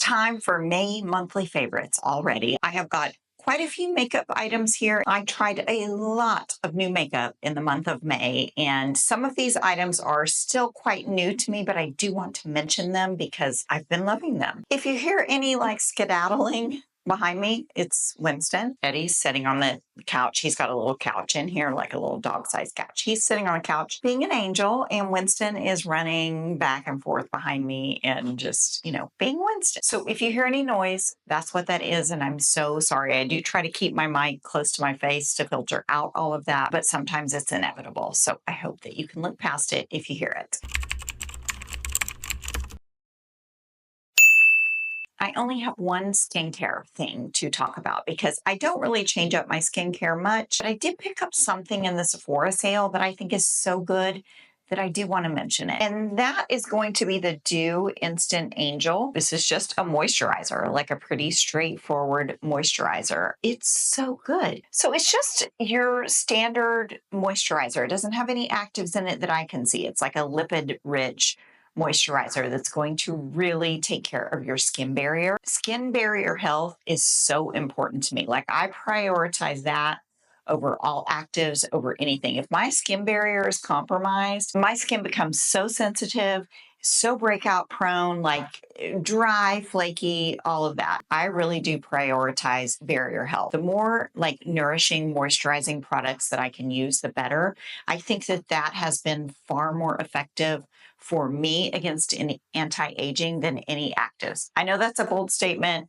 time for May monthly favorites already. I have got quite a few makeup items here. I tried a lot of new makeup in the month of May, and some of these items are still quite new to me, but I do want to mention them because I've been loving them. If you hear any like skedaddling behind me, it's Winston. Eddie's sitting on the couch. He's got a little couch in here, like a little dog-sized couch. He's sitting on a couch being an angel, and Winston is running back and forth behind me and just, you know, being Winston. So if you hear any noise, that's what that is, and I'm so sorry. I do try to keep my mic close to my face to filter out all of that, but sometimes it's inevitable. So I hope that you can look past it if you hear it. I only have one skincare thing to talk about because I don't really change up my skincare much. But I did pick up something in the Sephora sale that I think is so good that I do want to mention it. And that is going to be the DIEUX Instant Angel. This is just a moisturizer, like a pretty straightforward moisturizer. It's so good. So it's just your standard moisturizer. It doesn't have any actives in it that I can see. It's like a lipid-rich moisturizer that's going to really take care of your skin barrier. Skin barrier health is so important to me. Like, I prioritize that over all actives, over anything. If my skin barrier is compromised, my skin becomes so sensitive, so breakout prone, like dry, flaky, all of that. I really do prioritize barrier health. The more like nourishing, moisturizing products that I can use, the better. I think that that has been far more effective for me against any anti-aging than any actives. I know that's a bold statement.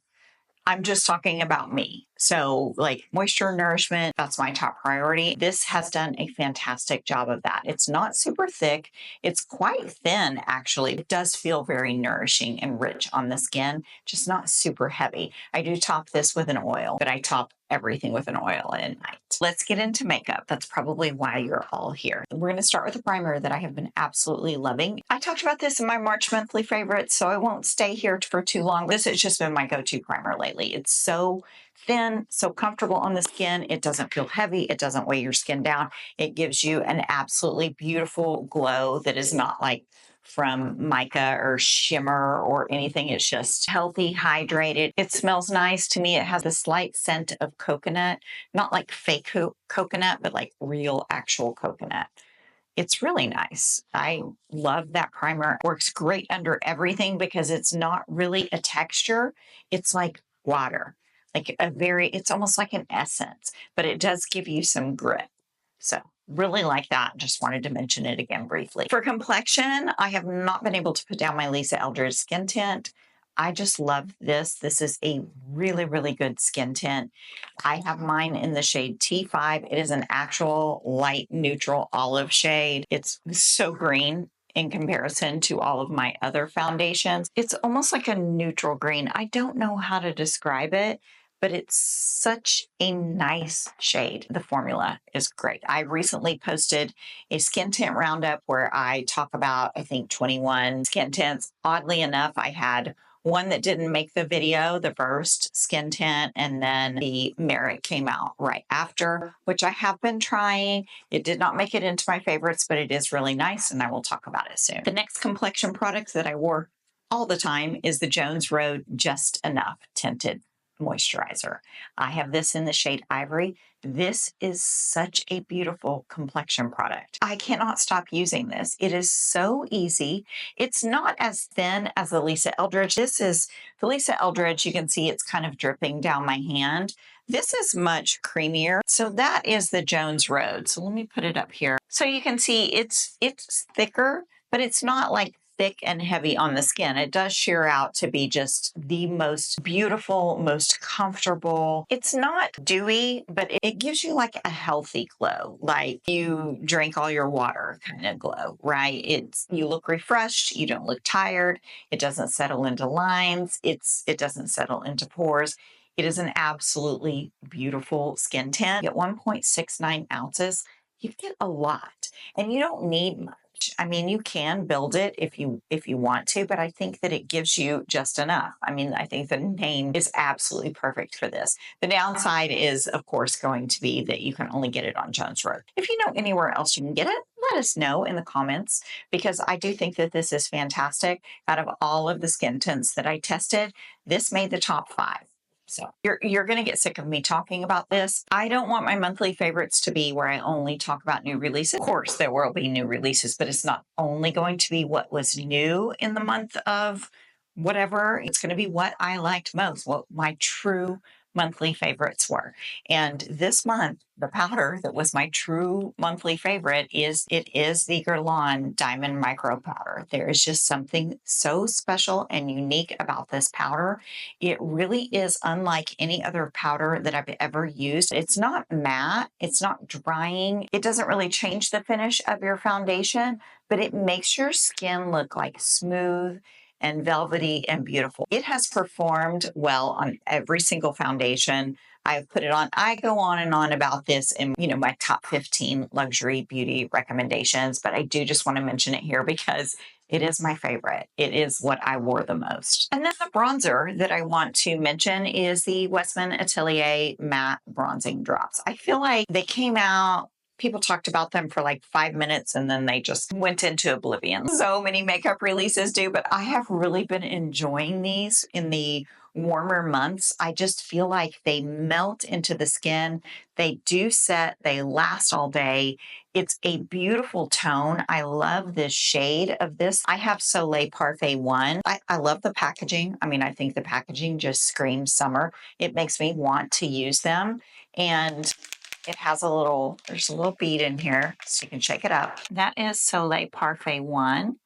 I'm just talking about me. So like moisture, nourishment, that's my top priority. This has done a fantastic job of that. It's not super thick. It's quite thin, actually. It does feel very nourishing and rich on the skin, just not super heavy. I do top this with an oil, but I top everything with an oil at night. Let's get into makeup. That's probably why you're all here. We're going to start with a primer that I have been absolutely loving. I talked about this in my March monthly favorites, so I won't stay here for too long. This has just been my go-to primer lately. It's so thin, so comfortable on the skin. It doesn't feel heavy. It doesn't weigh your skin down. It gives you an absolutely beautiful glow that is not like from mica or shimmer or anything. It's just healthy, hydrated. It smells nice to me. It has a slight scent of coconut, not like fake coconut, but like real actual coconut. It's really nice. I love that primer. It works great under everything because it's not really a texture. It's like water, like it's almost like an essence, but it does give you some grit. So really like that. Just wanted to mention it again briefly. For complexion, I have not been able to put down my Lisa Eldridge skin tint. I just love this. This is a really, really good skin tint. I have mine in the shade T5. It is an actual light neutral olive shade. It's so green in comparison to all of my other foundations. It's almost like a neutral green. I don't know how to describe it, but it's such a nice shade. The formula is great. I recently posted a skin tint roundup where I talk about, I think, 21 skin tints. Oddly enough, I had one that didn't make the video, the first skin tint, and then the Merit came out right after, which I have been trying. It did not make it into my favorites, but it is really nice, and I will talk about it soon. The next complexion product that I wore all the time is the Jones Road Just Enough Tinted Moisturizer. I have this in the shade Ivory. This is such a beautiful complexion product. I cannot stop using this. It is so easy. It's not as thin as the Lisa Eldridge. This is the Lisa Eldridge. You can see it's kind of dripping down my hand. This is much creamier. So that is the Jones Road. So let me put it up here. So you can see it's thicker, but it's not like thick and heavy on the skin. It does sheer out to be just the most beautiful, most comfortable. It's not dewy, but it gives you like a healthy glow, like you drink all your water kind of glow, right? You look refreshed, you don't look tired, it doesn't settle into lines, it doesn't settle into pores. It is an absolutely beautiful skin tint. At 1.69 ounces, you get a lot, and you don't need much. I mean, you can build it if you want to, but I think that it gives you just enough. I mean, I think the name is absolutely perfect for this. The downside is, of course, going to be that you can only get it on Jones Road. If you know anywhere else you can get it, let us know in the comments, because I do think that this is fantastic. Out of all of the skin tints that I tested, this made the top 5. So you're going to get sick of me talking about this. I don't want my monthly favorites to be where I only talk about new releases. Of course, there will be new releases, but it's not only going to be what was new in the month of whatever. It's going to be what I liked most, what my true monthly favorites were. And this month, the powder that was my true monthly favorite is the GUERLAIN Diamond Micro Powder. There is just something so special and unique about this powder. It really is unlike any other powder that I've ever used. It's not matte, it's not drying. It doesn't really change the finish of your foundation, but it makes your skin look like smooth and velvety and beautiful. It has performed well on every single foundation I've put it on. I go on and on about this in, my top 15 luxury beauty recommendations, but I do just want to mention it here because it is my favorite. It is what I wore the most. And then the bronzer that I want to mention is the WESTMAN Atelier Matte Bronzing Drops. I feel like they came out, people talked about them for like 5 minutes and then they just went into oblivion. So many makeup releases do, but I have really been enjoying these in the warmer months. I just feel like they melt into the skin. They do set, they last all day. It's a beautiful tone. I love this shade of this. I have Soleil Parfait 1. I love the packaging. I mean, I think the packaging just screams summer. It makes me want to use them. And it has there's a little bead in here, so you can shake it up. That is Soleil Parfait 1.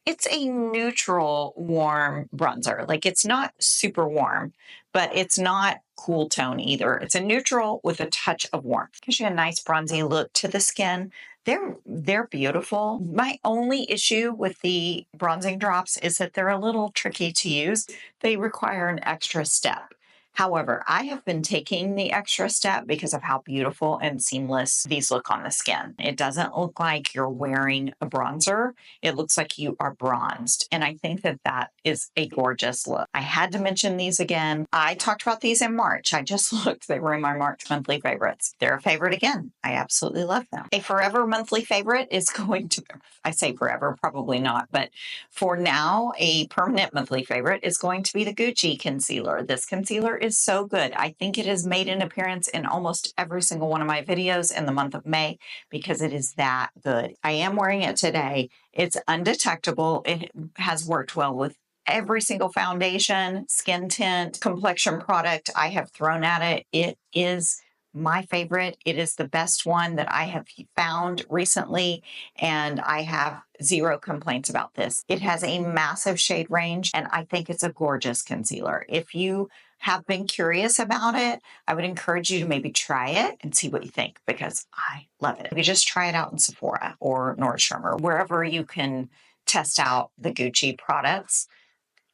It's a neutral warm bronzer. Like, it's not super warm, but it's not cool tone either. It's a neutral with a touch of warmth. Gives you a nice bronzy look to the skin. They're beautiful. My only issue with the bronzing drops is that they're a little tricky to use. They require an extra step. However, I have been taking the extra step because of how beautiful and seamless these look on the skin. It doesn't look like you're wearing a bronzer. It looks like you are bronzed. And I think that that is a gorgeous look. I had to mention these again. I talked about these in March. I just looked. They were in my March monthly favorites. They're a favorite again. I absolutely love them. A forever monthly favorite is going to, I say forever, probably not, but for now, a permanent monthly favorite is going to be the Gucci concealer. This concealer is so good. I think it has made an appearance in almost every single one of my videos in the month of May because it is that good. I am wearing it today. It's undetectable. It has worked well with every single foundation, skin tint, complexion product I have thrown at it. It is my favorite. It is the best one that I have found recently, and I have zero complaints about this. It has a massive shade range, and I think it's a gorgeous concealer. If you have been curious about it, I would encourage you to maybe try it and see what you think, because I love it. Maybe just try it out in Sephora or Nordstrom or wherever you can test out the Gucci products.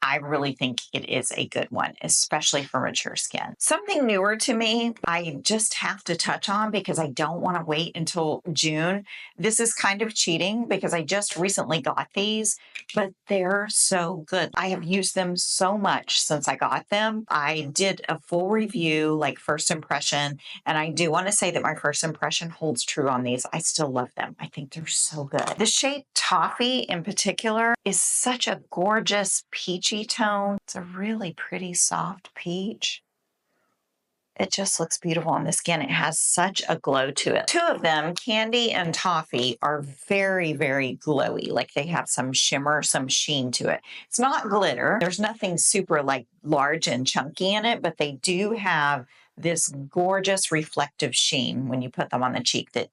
I really think it is a good one, especially for mature skin. Something newer to me, I just have to touch on because I don't want to wait until June. This is kind of cheating because I just recently got these, but they're so good. I have used them so much since I got them. I did a full review, like first impression, and I do want to say that my first impression holds true on these. I still love them. I think they're so good. The shade Toffee in particular is such a gorgeous peachy tone. It's a really pretty soft peach. It just looks beautiful on the skin. It has such a glow to it. Two of them, Candy and Toffee, are very, very glowy. Like they have some shimmer, some sheen to it. It's not glitter. There's nothing super like large and chunky in it, but they do have this gorgeous reflective sheen when you put them on the cheek that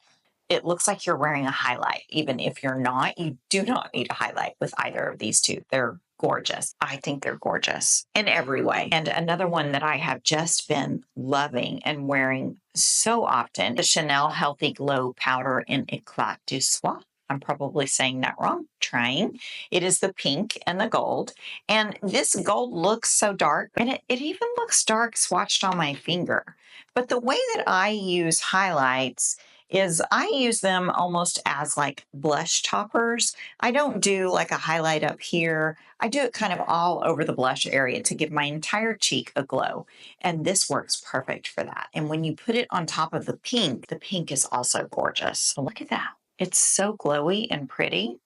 it looks like you're wearing a highlight. Even if you're not, you do not need a highlight with either of these two. They're gorgeous. I think they're gorgeous in every way. And another one that I have just been loving and wearing so often, the Chanel Healthy Glow Powder in Eclat du Soir. I'm probably saying that wrong, trying. It is the pink and the gold. And this gold looks so dark, and it even looks dark swatched on my finger. But the way that I use highlights is I use them almost as like blush toppers. I don't do like a highlight up here. I do it kind of all over the blush area to give my entire cheek a glow. And this works perfect for that. And when you put it on top of the pink is also gorgeous. So look at that. It's so glowy and pretty.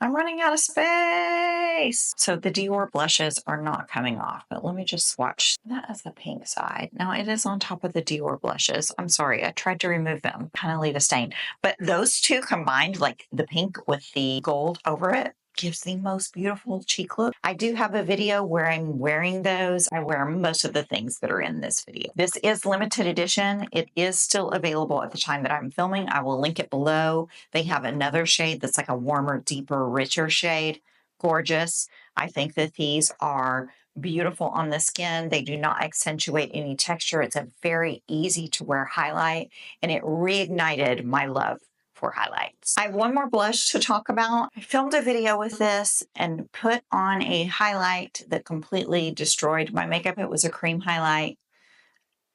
I'm running out of space. So the Dior blushes are not coming off, but let me just swatch that as the pink side. Now it is on top of the Dior blushes. I'm sorry, I tried to remove them, kind of leave a stain. But those two combined, like the pink with the gold over it, gives the most beautiful cheek look. I do have a video where I'm wearing those. I wear most of the things that are in this video. This is limited edition. It is still available at the time that I'm filming. I will link it below. They have another shade that's like a warmer, deeper, richer shade. Gorgeous. I think that these are beautiful on the skin. They do not accentuate any texture. It's a very easy to wear highlight, and it reignited my love for highlights. I have one more blush to talk about. I filmed a video with this and put on a highlight that completely destroyed my makeup. It was a cream highlight.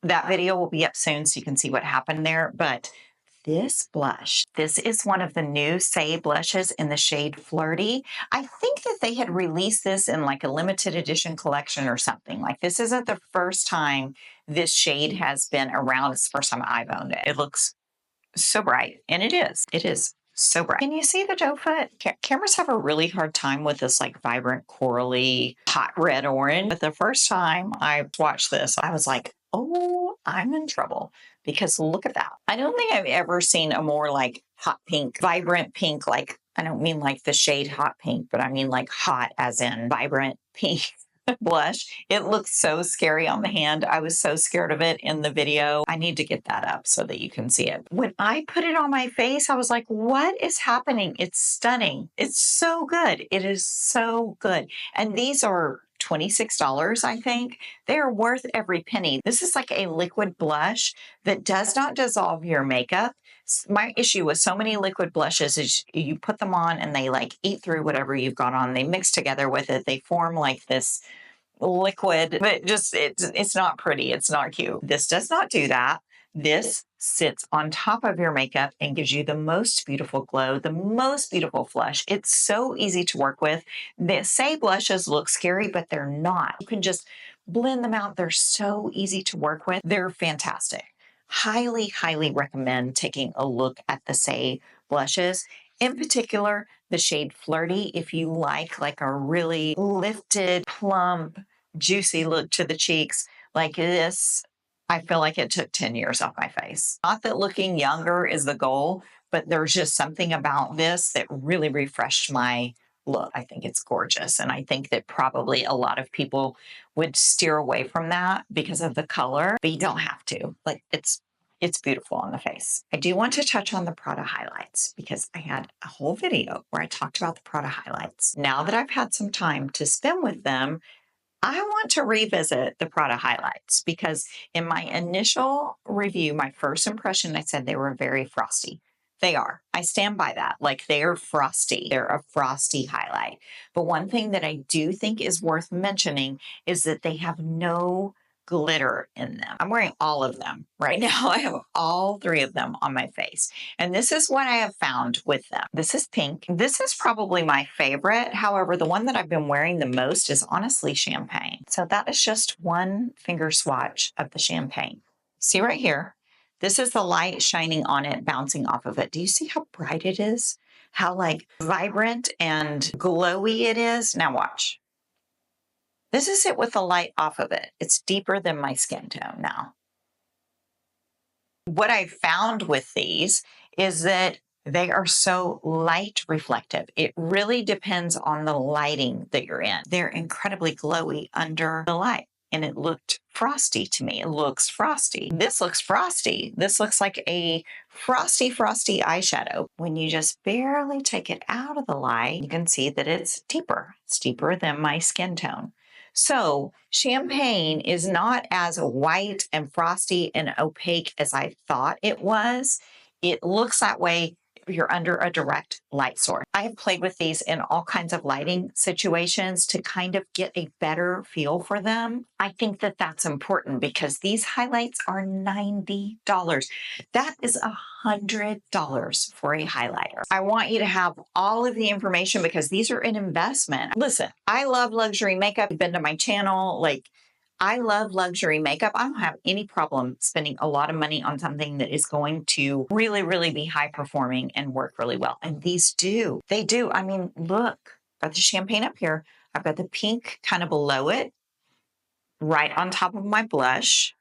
That video will be up soon so you can see what happened there. But this blush, this is one of the new SAIE blushes in the shade Flirty. I think that they had released this in like a limited edition collection or something. Like this isn't the first time this shade has been around. It's the first time I've owned it. It looks so bright, and it is so bright. Can you see the doe foot? Cameras have a really hard time with this like vibrant corally hot red orange. But the first time I watched this, I was like, oh, I'm in trouble, because look at that. I don't think I've ever seen a more like hot pink, vibrant pink, like I don't mean like the shade hot pink, but I mean like hot as in vibrant pink blush. It looks so scary on the hand. I was so scared of it in the video. I need to get that up so that you can see it. When I put it on my face, I was like, what is happening? It's stunning. It's so good. It is so good. And these are $26, I think. They are worth every penny. This is like a liquid blush that does not dissolve your makeup. My issue with so many liquid blushes is you put them on and they like eat through whatever you've got on. They mix together with it. They form like this liquid, but just it's not pretty. It's not cute. This does not do that. This sits on top of your makeup and gives you the most beautiful glow, the most beautiful flush. It's so easy to work with. The SAIE blushes look scary, but they're not. You can just blend them out. They're so easy to work with. They're fantastic. Highly, highly recommend taking a look at the SAIE blushes. In particular, the shade Flirty, if you like a really lifted, plump, juicy look to the cheeks like this. I feel like it took 10 years off my face. Not that looking younger is the goal, but there's just something about this that really refreshed my look. I think it's gorgeous. And I think that probably a lot of people would steer away from that because of the color, but you don't have to. Like it's beautiful on the face. I do want to touch on the Prada highlights because I had a whole video where I talked about the Prada highlights. Now that I've had some time to spend with them, I want to revisit the Prada highlights because in my initial review, my first impression, I said they were very frosty. They are. I stand by that. Like they're frosty. They're a frosty highlight. But one thing that I do think is worth mentioning is that they have no glitter in them. I'm wearing all of them right now. I have all three of them on my face. And this is what I have found with them. This is pink. This is probably my favorite. However, the one that I've been wearing the most is honestly champagne. So that is just one finger swatch of the champagne. See right here? This is the light shining on it, bouncing off of it. Do you see how bright it is? How like vibrant and glowy it is? Now watch. This is it with the light off of it. It's deeper than my skin tone now. What I found with these is that they are so light reflective. It really depends on the lighting that you're in. They're incredibly glowy under the light. And it looked frosty to me. It looks frosty. This looks frosty. This looks like a frosty eyeshadow. When you just barely take it out of the light, you can see that it's deeper. It's deeper than my skin tone. So champagne is not as white and frosty and opaque as I thought it was. It looks that way if you're under a direct light source. I have played with these in all kinds of lighting situations to kind of get a better feel for them. I think that that's important because these highlights are $90. That is $100 for a highlighter. I want you to have all of the information because these are an investment. Listen, I love luxury makeup. You've been to my channel. Like, I love luxury makeup. I don't have any problem spending a lot of money on something that is going to really, really be high performing and work really well. And these do. They do. I mean, look, I've got the champagne up here. I've got the pink kind of below it, right on top of my blush.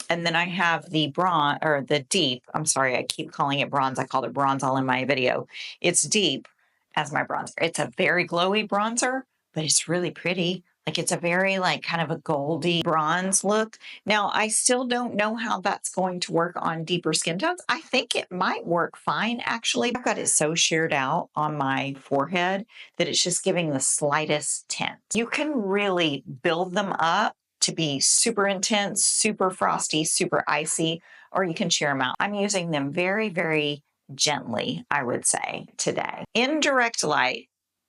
And then I have the bronze, or the deep. I'm sorry, I keep calling it bronze. I called it bronze all in my video. It's deep as my bronzer. It's a very glowy bronzer, but it's really pretty. Like it's a very like kind of a goldy bronze look. Now, I still don't know how that's going to work on deeper skin tones. I think it might work fine, actually. I've got it so sheared out on my forehead that it's just giving the slightest tint. You can really build them up to be super intense, super frosty, super icy, or you can sheer them out. I'm using them very, very gently, I would say, today. In direct light,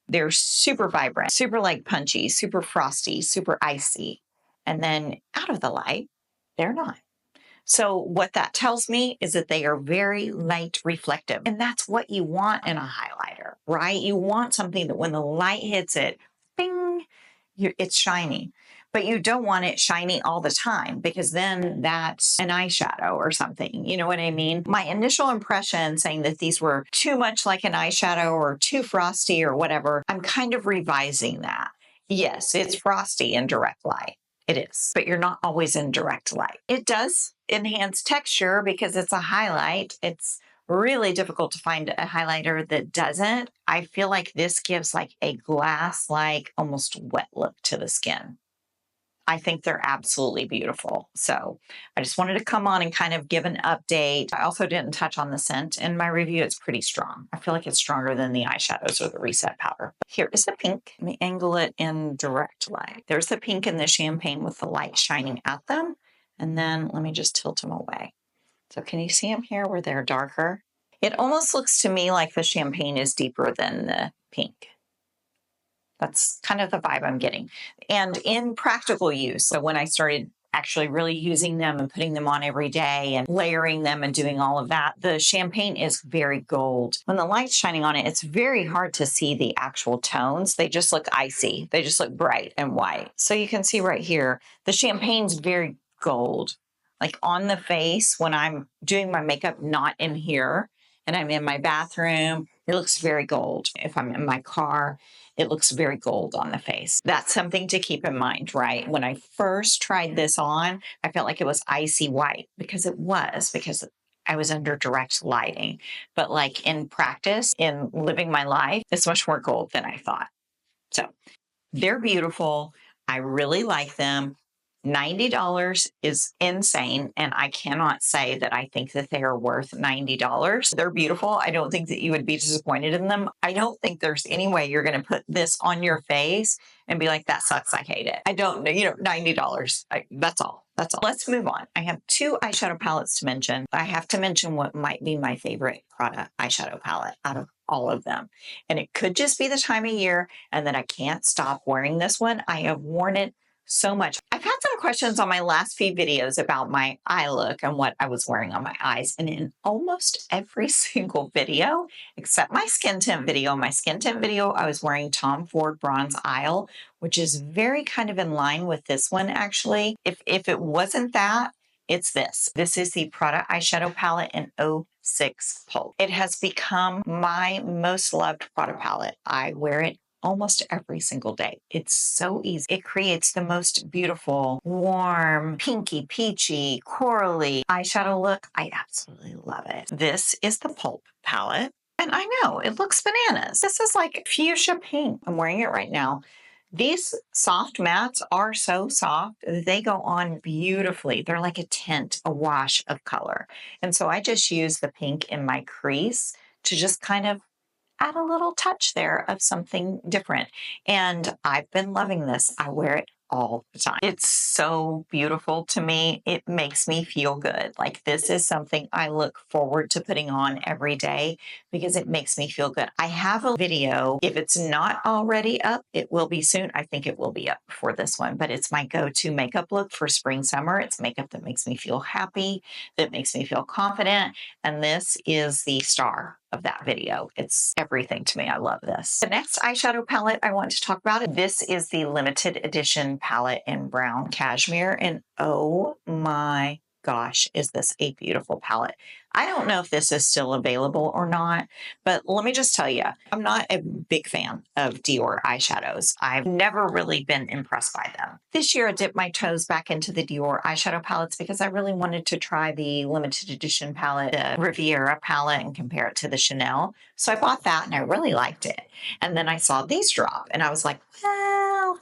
they're super vibrant, super like punchy, super frosty, super icy. And then out of the light, they're not. So what that tells me is that they are very light reflective. And that's what you want in a highlighter, right? You want something that when the light hits it, bing, it's shiny. But you don't want it shiny all the time because then that's an eyeshadow or something. You know what I mean? My initial impression saying that these were too much like an eyeshadow or too frosty or whatever, I'm kind of revising that. Yes, it's frosty in direct light. It is, but you're not always in direct light. It does enhance texture because it's a highlight. It's really difficult to find a highlighter that doesn't. I feel like this gives like a glass-like, almost wet look to the skin. I think they're absolutely beautiful. So I just wanted to come on and kind of give an update. I also didn't touch on the scent in my review. It's pretty strong. I feel like it's stronger than the eyeshadows or the reset powder. Here is the pink. Let me angle it in direct light. There's the pink and the champagne with the light shining at them. And then let me just tilt them away. So can you see them here where they're darker? It almost looks to me like the champagne is deeper than the pink. That's kind of the vibe I'm getting. And in practical use, so when I started actually really using them and putting them on every day and layering them and doing all of that, the champagne is very gold. When the light's shining on it, it's very hard to see the actual tones. They just look icy. They just look bright and white. So you can see right here, the champagne's very gold. Like on the face, when I'm doing my makeup, not in here, and I'm in my bathroom, it looks very gold. If I'm in my car, it looks very gold on the face. That's something to keep in mind, right? When I first tried this on, I felt like it was icy white because I was under direct lighting. But like in practice, in living my life, it's much more gold than I thought. So they're beautiful. I really like them. $90 is insane, and I cannot say that I think that they are worth $90. They're beautiful. I don't think that you would be disappointed in them. I don't think there's any way you're going to put this on your face and be like, that sucks, I hate it. I don't know, $90. That's all. That's all. Let's move on. I have two eyeshadow palettes to mention. I have to mention what might be my favorite Prada eyeshadow palette out of all of them. And it could just be the time of year and that I can't stop wearing this one. I have worn it so much. I've had some questions on my last few videos about my eye look and what I was wearing on my eyes. And in almost every single video, except my skin tint video, I was wearing Tom Ford Bronze Isle, which is very kind of in line with this one, actually. If it wasn't that, it's this. This is the Prada eyeshadow palette in 06 PULP. It has become my most loved Prada palette. I wear it almost every single day. It's so easy. It creates the most beautiful, warm, pinky, peachy, corally eyeshadow look. I absolutely love it. This is the PULP palette. And I know, it looks bananas. This is like fuchsia pink. I'm wearing it right now. These soft mattes are so soft. They go on beautifully. They're like a tint, a wash of color. And so I just use the pink in my crease to just kind of add a little touch there of something different. And I've been loving this. I wear it all the time. It's so beautiful to me. It makes me feel good. Like this is something I look forward to putting on every day because it makes me feel good. I have a video. If it's not already up, it will be soon. I think it will be up before this one, but it's my go-to makeup look for spring, summer. It's makeup that makes me feel happy, that makes me feel confident. And this is the star of that video. It's everything to me. I love this. The next eyeshadow palette I want to talk about, this is the limited edition palette in brown cashmere. And oh my gosh, is this a beautiful palette. I don't know if this is still available or not, but let me just tell you, I'm not a big fan of Dior eyeshadows. I've never really been impressed by them. This year I dipped my toes back into the Dior eyeshadow palettes because I really wanted to try the limited edition palette, the Riviera palette, and compare it to the Chanel. So I bought that and I really liked it. And then I saw these drop and I was like, well,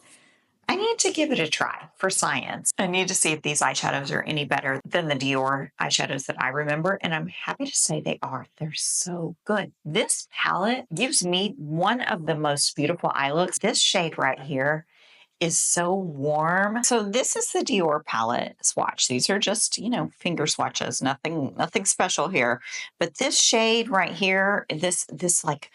I need to give it a try for science. I need to see if these eyeshadows are any better than the Dior eyeshadows that I remember. And I'm happy to say they are. They're so good. This palette gives me one of the most beautiful eye looks. This shade right here is so warm. So this is the Dior palette swatch. These are just, you know, finger swatches, nothing special here. But this shade right here, this like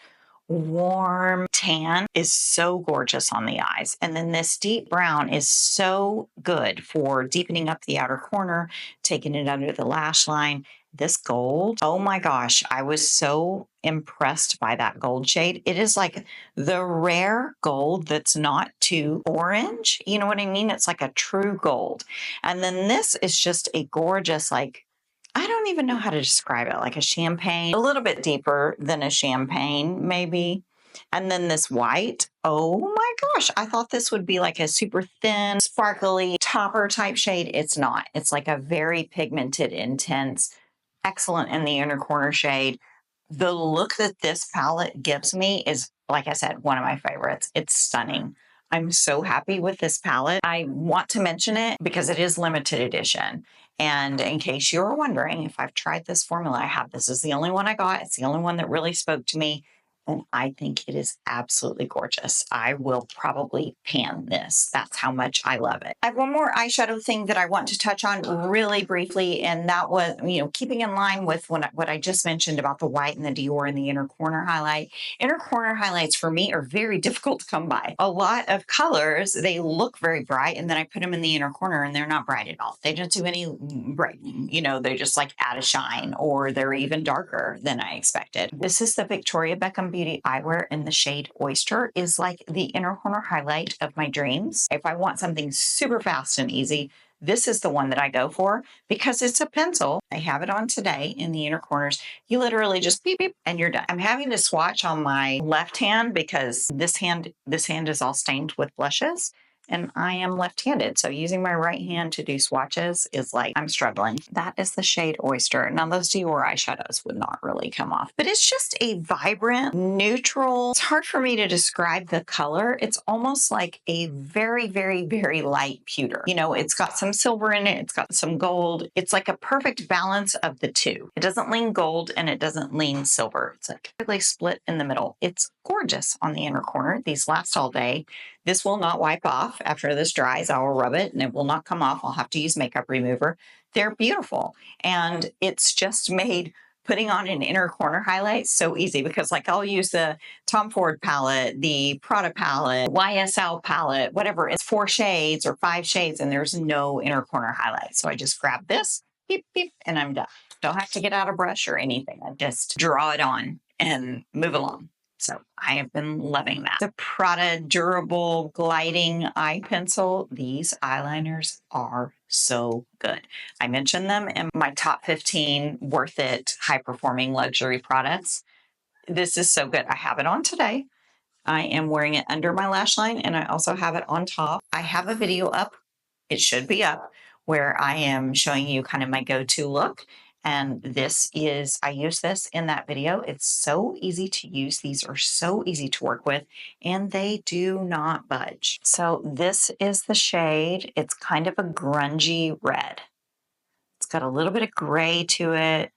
warm tan is so gorgeous on the eyes. And then this deep brown is so good for deepening up the outer corner, taking it under the lash line. This gold, oh my gosh, I was so impressed by that gold shade. It is like the rare gold that's not too orange. You know what I mean? It's like a true gold. And then this is just a gorgeous, like, I don't even know how to describe it, like a champagne, a little bit deeper than a champagne, maybe. And then this white, oh my gosh, I thought this would be like a super thin, sparkly topper type shade. It's not. It's like a very pigmented, intense, excellent in the inner corner shade. The look that this palette gives me is, like I said, one of my favorites. It's stunning. I'm so happy with this palette. I want to mention it because it is limited edition. And in case you were wondering if I've tried this formula, I have. This is the only one I got. It's the only one that really spoke to me. And I think it is absolutely gorgeous. I will probably pan this. That's how much I love it. I have one more eyeshadow thing that I want to touch on really briefly. And that was, you know, keeping in line with what I just mentioned about the white and the Dior and the inner corner highlight. Inner corner highlights for me are very difficult to come by. A lot of colors, they look very bright. And then I put them in the inner corner and they're not bright at all. They don't do any brightening. You know, they just like add a shine, or they're even darker than I expected. This is the Victoria Beckham Beauty Eyewear in the shade Oyster. Is like the inner corner highlight of my dreams. If I want something super fast and easy, this is the one that I go for because it's a pencil. I have it on today in the inner corners. You literally just beep, beep, and you're done. I'm having to swatch on my left hand because this hand is all stained with blushes. And I am left-handed, so using my right hand to do swatches is like, I'm struggling. That is the shade Oyster. Now, those Dior eyeshadows would not really come off, but it's just a vibrant, neutral. It's hard for me to describe the color. It's almost like a very, very, very light pewter. You know, it's got some silver in it. It's got some gold. It's like a perfect balance of the two. It doesn't lean gold and it doesn't lean silver. It's like really split in the middle. It's gorgeous on the inner corner. These last all day. This will not wipe off. After this dries, I will rub it and it will not come off. I'll have to use makeup remover. They're beautiful. And it's just made putting on an inner corner highlight so easy because like I'll use the Tom Ford palette, the Prada palette, YSL palette, whatever. It's 4 shades or 5 shades and there's no inner corner highlight. So I just grab this, beep, beep, and I'm done. Don't have to get out a brush or anything. I just draw it on and move along. So I have been loving that. The Prada Durable Gliding Eye Pencil. These eyeliners are so good. I mentioned them in my top 15 worth it, high performing luxury products. This is so good. I have it on today. I am wearing it under my lash line and I also have it on top. I have a video up. It should be up where I am showing you kind of my go-to look. And this is, I use this in that video. It's so easy to use. These are so easy to work with and they do not budge. So this is the shade. It's kind of a grungy red. It's got a little bit of gray to it.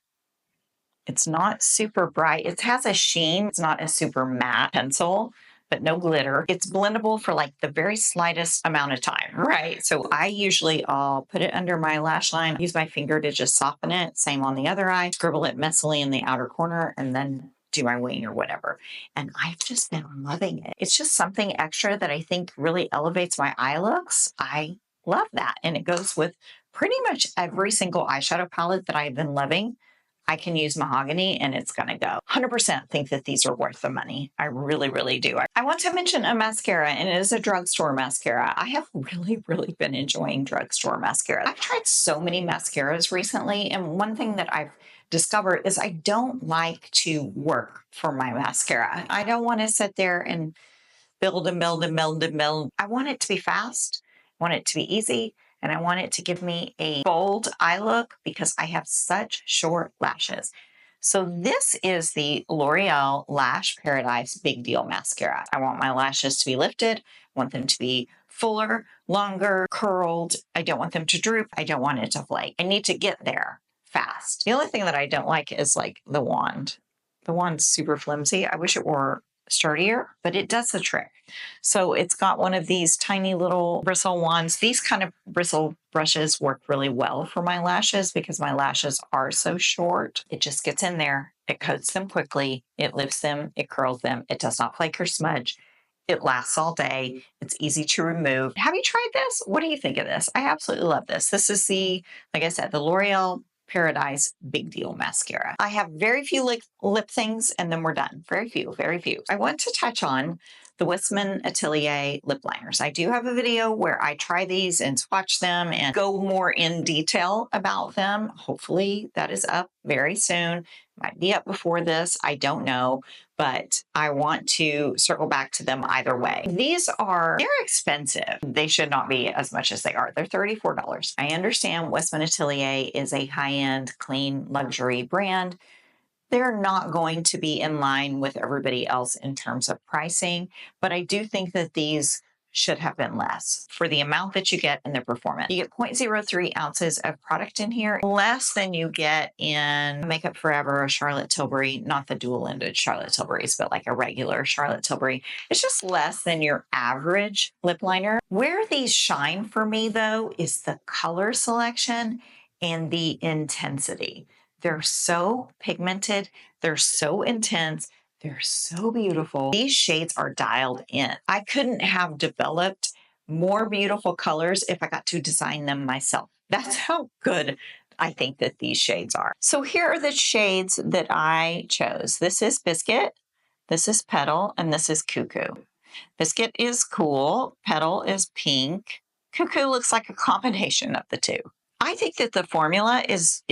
It's not super bright. It has a sheen. It's not a super matte pencil, but no glitter. It's blendable for like the very slightest amount of time, right? So I'll put it under my lash line, use my finger to just soften it. Same on the other eye, scribble it messily in the outer corner, and then do my wing or whatever. And I've just been loving it. It's just something extra that I think really elevates my eye looks. I love that. And it goes with pretty much every single eyeshadow palette that I've been loving. I can use mahogany and it's going to go. 100% think that these are worth the money. I really, really do. I want to mention a mascara, and it is a drugstore mascara. I have really been enjoying drugstore mascara. I've tried so many mascaras recently, and one thing that I've discovered is I don't like to work for my mascara. I don't want to sit there and build and build and build and build. I want it to be fast. I want it to be easy. And I want it to give me a bold eye look because I have such short lashes. So this is the L'Oreal Lash Paradise Big Deal Mascara. I want my lashes to be lifted. I want them to be fuller, longer, curled. I don't want them to droop. I don't want it to flake. I need to get there fast. The only thing that I don't like is like the wand. The wand's super flimsy. I wish it were sturdier, but it does the trick. So it's got one of these tiny little bristle wands. These kind of bristle brushes work really well for my lashes because my lashes are so short. It just gets in there. It coats them quickly. It lifts them. It curls them. It does not flake or smudge. It lasts all day. It's easy to remove. Have you tried this? What do you think of this? I absolutely love this. This is like I said, the L'Oreal Paradise Big Deal Mascara. I have very few lip things and then we're done. Very few. I want to touch on the WESTMAN Atelier lip liners. I do have a video where I try these and swatch them and go more in detail about them. Hopefully that is up very soon. Might be up before this. I don't know, but I want to circle back to them either way. They're expensive. They should not be as much as they are. They're $34. I understand WESTMAN Atelier is a high-end, clean, luxury brand. They're not going to be in line with everybody else in terms of pricing, but I do think that these should have been less for the amount that you get and the performance. You get 0.03 ounces of product in here, less than you get in Makeup Forever or Charlotte Tilbury, not the dual-ended Charlotte Tilburys, but like a regular Charlotte Tilbury. It's just less than your average lip liner. Where these shine for me though is the color selection and the intensity. They're so pigmented, they're so intense, they're so beautiful. These shades are dialed in. I couldn't have developed more beautiful colors if I got to design them myself. That's how good I think that these shades are. So here are the shades that I chose. This is Biscuit, this is Petal, and this is Cuckoo. Biscuit is cool, Petal is pink, Cuckoo looks like a combination of the two. I think that the formula is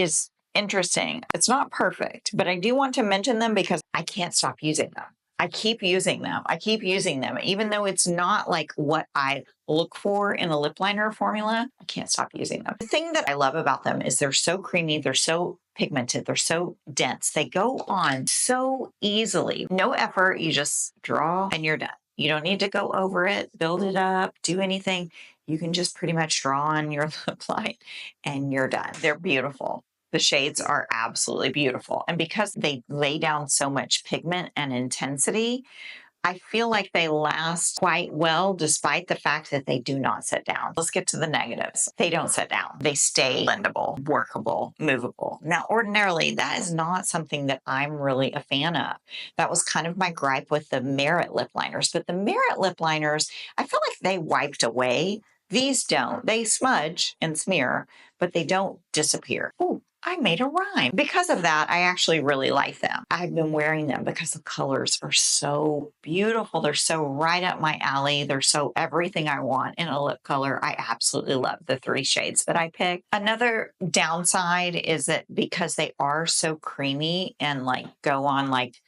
interesting. It's not perfect, but I do want to mention them because I can't stop using them. I keep using them. Even though it's not like what I look for in a lip liner formula, I can't stop using them. The thing that I love about them is they're so creamy, they're so pigmented, they're so dense. They go on so easily. No effort, you just draw and you're done. You don't need to go over it, build it up, do anything. You can just pretty much draw on your lip line and you're done. They're beautiful. The shades are absolutely beautiful. And because they lay down so much pigment and intensity, I feel like they last quite well despite the fact that they do not sit down. Let's get to the negatives. They don't sit down. They stay blendable, workable, movable. Now, ordinarily, that is not something that I'm really a fan of. That was kind of my gripe with the Merit lip liners. But the Merit lip liners, I feel like they wiped away. These don't. They smudge and smear, but they don't disappear. Ooh, I made a rhyme. Because of that, I actually really like them. I've been wearing them because the colors are so beautiful. They're so right up my alley. They're so everything I want in a lip color. I absolutely love the 3 shades that I picked. Another downside is that because they are so creamy and like go on like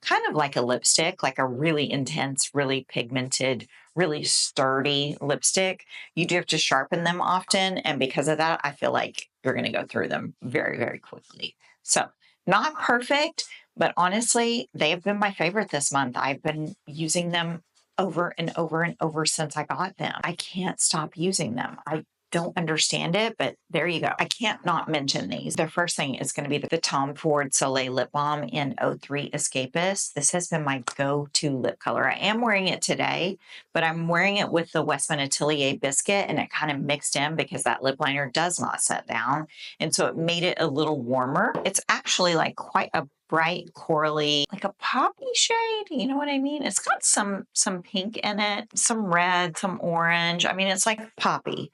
kind of like a lipstick, like a really intense, really pigmented, really sturdy lipstick, you do have to sharpen them often. And because of that, I feel like you're going to go through them very quickly. So not perfect, but honestly, they have been my favorite this month. I've been using them over and over since I got them. I can't stop using them. I don't understand it, but there you go. I can't not mention these. The first thing is going to be the Tom Ford Soleil Lip Balm in 03 Escapist. This has been my go-to lip color. I am wearing it today, but I'm wearing it with the WESTMAN Atelier Biscuit, and it kind of mixed in because that lip liner does not set down. And so it made it a little warmer. It's actually like quite a bright corally, like a poppy shade, you know what I mean? It's got some pink in it, some red, some orange. I mean, it's like poppy.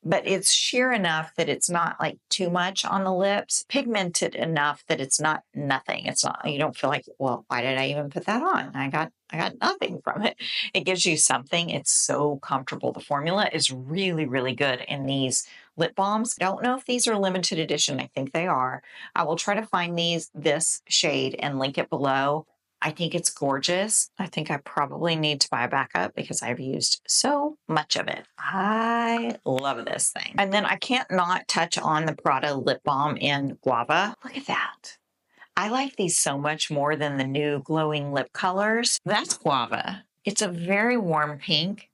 but it's sheer enough that it's not like too much on the lips, pigmented enough that it's not nothing. It's not, you don't feel like, well, why did I even put that on? I got nothing from it. It gives you something. It's so comfortable. The formula is really, really good in these lip balms. I don't know if these are limited edition. I think they are. I will try to find this shade and link it below. I think it's gorgeous. I think I probably need to buy a backup because I've used so much of it. I love this thing. And then I can't not touch on the Prada lip balm in Guava. Look at that. I like these so much more than the new glowing lip colors. That's Guava. It's a very warm pink.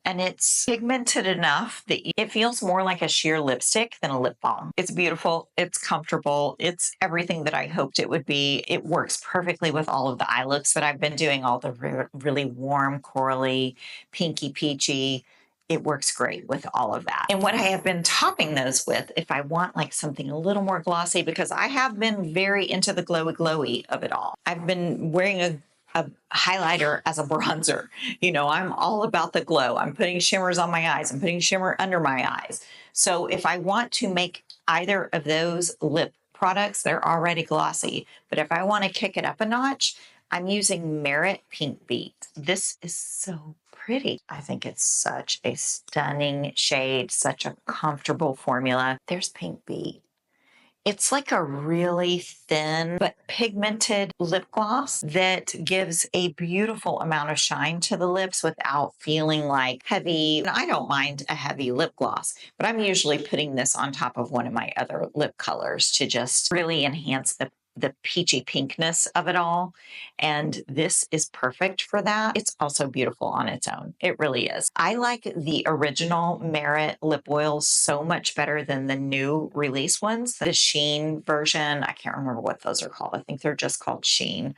And it's pigmented enough that it feels more like a sheer lipstick than a lip balm. It's beautiful. It's comfortable. It's everything that I hoped it would be. It works perfectly with all of the eye looks that I've been doing, all the really warm, corally, pinky, peachy. It works great with all of that. And what I have been topping those with, if I want like something a little more glossy, because I have been very into the glowy of it all. I've been wearing a highlighter as a bronzer. You know, I'm all about the glow. I'm putting shimmers on my eyes. I'm putting shimmer under my eyes. So if I want to make either of those lip products, they're already glossy. But if I want to kick it up a notch, I'm using Merit Pink Beat. This is so pretty. I think it's such a stunning shade, such a comfortable formula. There's Pink Beat. It's like a really thin but pigmented lip gloss that gives a beautiful amount of shine to the lips without feeling like heavy. And I don't mind a heavy lip gloss, but I'm usually putting this on top of one of my other lip colors to just really enhance the peachy pinkness of it all. And this is perfect for that. It's also beautiful on its own. It really is. I like the original Merit lip oils so much better than the new release ones. The Sheen version, I can't remember what those are called. I think they're just called Sheen.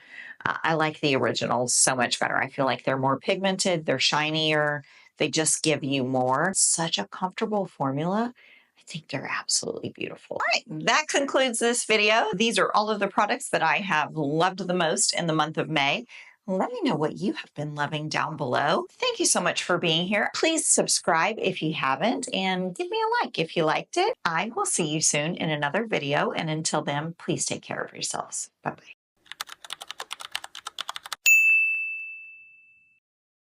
I like the originals so much better. I feel like they're more pigmented, they're shinier, they just give you more. Such a comfortable formula. I think they're absolutely beautiful. All right, that concludes this video. These are all of the products that I have loved the most in the month of May. Let me know what you have been loving down below. Thank you so much for being here. Please subscribe if you haven't and give me a like if you liked it. I will see you soon in another video. And until then, please take care of yourselves. Bye-bye.